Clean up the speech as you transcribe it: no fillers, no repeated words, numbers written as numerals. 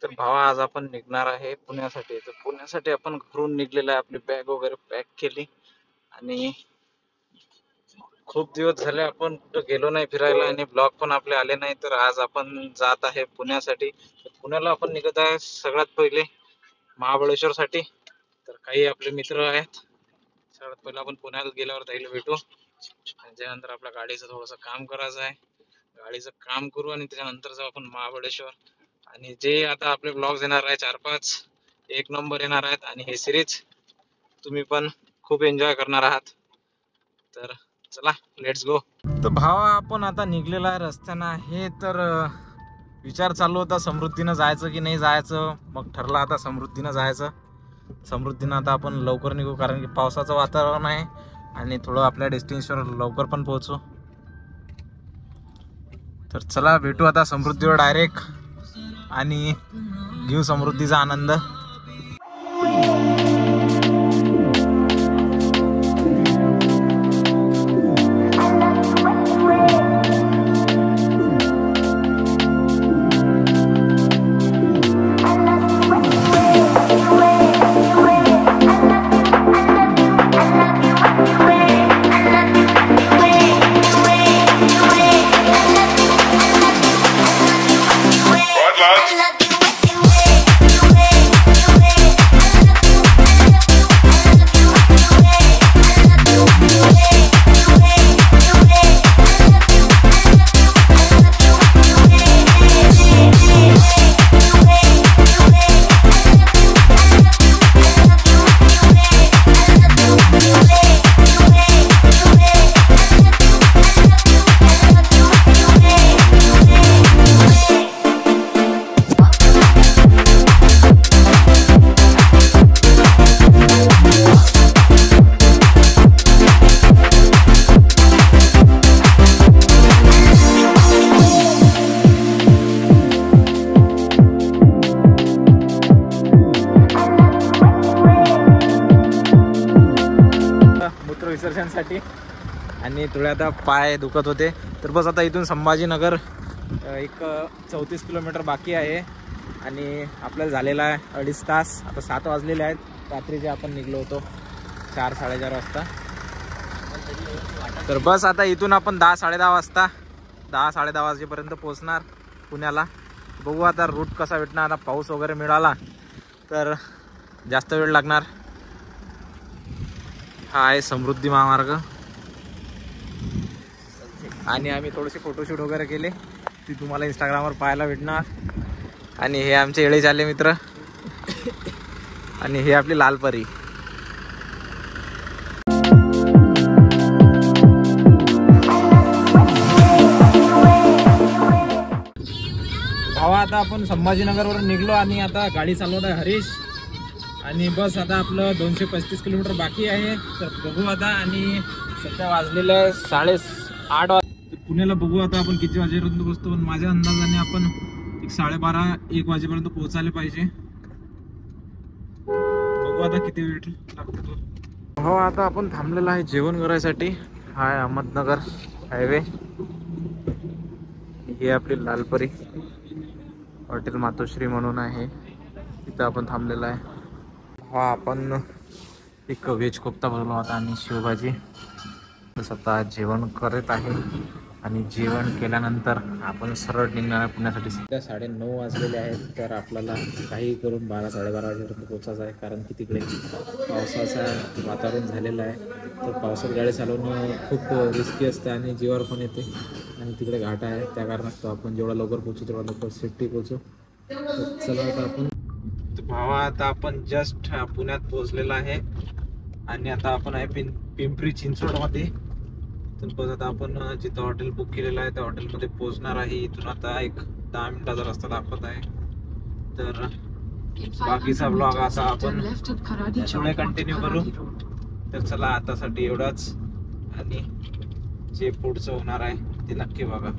तर भावा आज आपण निघणार आहे पुण्यासाठी. तर पुण्यासाठी आपण घरून निघलेलं आहे, आपली बॅग वगैरे पॅक केली आणि खूप दिवस झाले आपण कुठं गेलो नाही फिरायला आणि ब्लॉग पण आपले आले नाही. तर आज आपण जात आहे पुण्यासाठी. तर पुण्याला आपण निघत आहे सगळ्यात पहिले महाबळेश्वर साठी. तर काही आपले मित्र आहेत. सगळ्यात पहिले आपण पुण्याला गेल्यावर त्याला भेटू आणि त्यानंतर आपल्या गाडीचं थोडंसं काम करायचं आहे. गाडीचं काम करू आणि त्याच्यानंतर जाऊ आपण महाबळेश्वर. आणि जे आता आपले ब्लॉग्स येणार आहे 4-5 एक नंबर येणार आहेत आणि हे सिरीज तुम्ही पण खूप एन्जॉय करणार आहात. तर चला लेट्स गो. तर भावा आपण आता निघलेला आहे रस्त्यानं आहे. तर विचार चालू होता समृद्धीनं जायचं की नाही जायचं. मग ठरलं आता समृद्धीनं जायचं. समृद्धीनं आता आपण लवकर निघू कारण की पावसाचं वातावरण आहे आणि थोडं आपल्या डेस्टिनेशनवर लवकर पण पोहोचू. तर चला भेटू आता समृद्धीवर डायरेक्ट आणि घेऊ समृद्धीचा आनंद. विसर्जनसाठी आणि थोडे आता पाय दुखत होते. तर बस आता इथून संभाजीनगर एक 34 किलोमीटर बाकी आहे आणि आपल्याला झालेला आहे 2.5 तास. आता 7 वाजलेले आहेत. रात्रीचे आपण निघलो होतो 4-4:30 वाजता. तर बस आता इथून आपण 10-10:30 वाजता 10-10:30 वाजेपर्यंत पोहोचणार पुण्याला. बघू आता रूट कसा भेटणार. आता पाऊस वगैरे मिळाला तर जास्त वेळ लागणार. हा आहे समृद्धी महामार्ग आणि आम्ही थोडेसे फोटोशूट वगैरे केले ती तुम्हाला इंस्टाग्रामवर पाहायला भेटणार. आणि हे आमचे येळे झाले मित्र आणि हे आपली लालपरी. भावा आता आपण संभाजीनगरवरून निघलो आणि आता गाडी चालवत आहे हरीश. आणि बस आता आपलं 235 किलोमीटर बाकी आहे. तर बघू आता. आणि सध्या वाजलेलं आहे 8:30 पुण्याला. बघू आता आपण किती वाजेपर्यंत पोहोचतो. पण माझ्या अंदाजाने आपण 12:30-1 वाजेपर्यंत पोहोचायला पाहिजे. बघू आता किती वेळ लागतो तो. हो आता आपण थांबलेला आहे जेवण करायसाठी. हा आहे अहमदनगर हायवे. ही आपली लालपरी हॉटेल मातोश्री म्हणून आहे. तिथं आपण थांबलेला आहे. हा आपण एक व्हेज कोफ्ता बनवला होता आणि शेवभाजी. तसं आता जेवण करत आहे आणि जेवण केल्यानंतर आपण सरळ निघणार पुण्यासाठी. सध्या 9:30 वाजलेले आहेत. तर आपल्याला काही करून 12-12:30 वाजेपर्यंत पोहोचायचं आहे कारण की तिकडे पावसाचं वातावरण झालेलं आहे. तर पावसात गाडी चालवणं खूप रिस्की असते आणि जीवावर पण येते आणि तिकडे घाट आहे. त्या कारणास्तव आपण जेवढा लवकर पोहोचू तेवढा लवकर सेफ्टी पोहोचू. चला आता आपण. भावा आता आपण जस्ट पुण्यात पोहोचलेला आहे आणि आता आपण आहे पिंपरी चिंचवडमध्ये. तर बस आता आपण जिथं हॉटेल बुक केलेलं आहे त्या हॉटेलमध्ये पोहोचणार आहे. इथून आता एक 10 मिनिटाचा रस्ता दाखवत आहे. तर बाकीचा ब्लॉग आता आपण पुढे कंटिन्यू करू. तर चला आतासाठी एवढाच आणि जे पुढचं होणार आहे ते नक्की बघा.